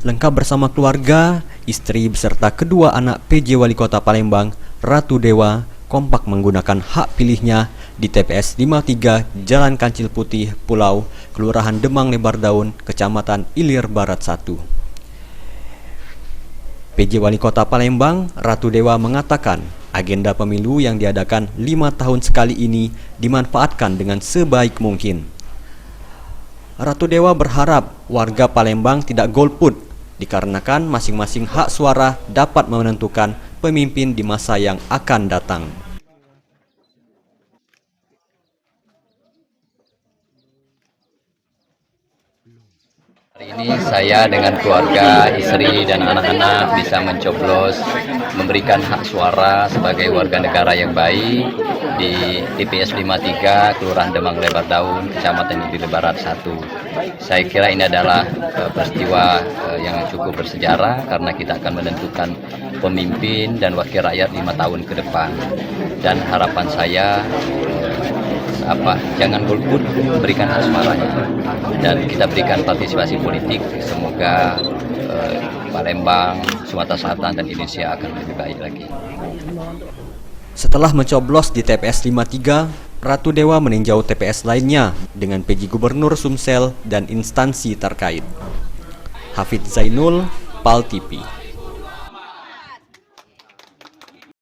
Lengkap bersama keluarga, istri beserta kedua anak PJ Wali Kota Palembang, Ratu Dewa, kompak menggunakan hak pilihnya di TPS 53 Jalan Kancil Putih, Pulau, Kelurahan Demang Lebar Daun, Kecamatan Ilir Barat 1. PJ Wali Kota Palembang, Ratu Dewa mengatakan agenda pemilu yang diadakan 5 tahun sekali ini dimanfaatkan dengan sebaik mungkin. Ratu Dewa berharap warga Palembang tidak golput dikarenakan masing-masing hak suara dapat menentukan pemimpin di masa yang akan datang. Hari ini saya dengan keluarga, istri dan anak-anak bisa mencoblos, memberikan hak suara sebagai warga negara yang baik di TPS 53 Kelurahan Demang Lebar Daun, Kecamatan Ilir Barat 1. Saya kira ini adalah peristiwa yang cukup bersejarah karena kita akan menentukan pemimpin dan wakil rakyat 5 tahun ke depan. Dan harapan saya jangan golput, berikan hak suaranya dan kita berikan partisipasi politik. Semoga Palembang, Sumatera Selatan dan Indonesia akan lebih baik lagi. Setelah mencoblos di TPS 53, Ratu Dewa meninjau TPS lainnya dengan PJ Gubernur Sumsel dan instansi terkait. Hafidz Zainul, PAL TV.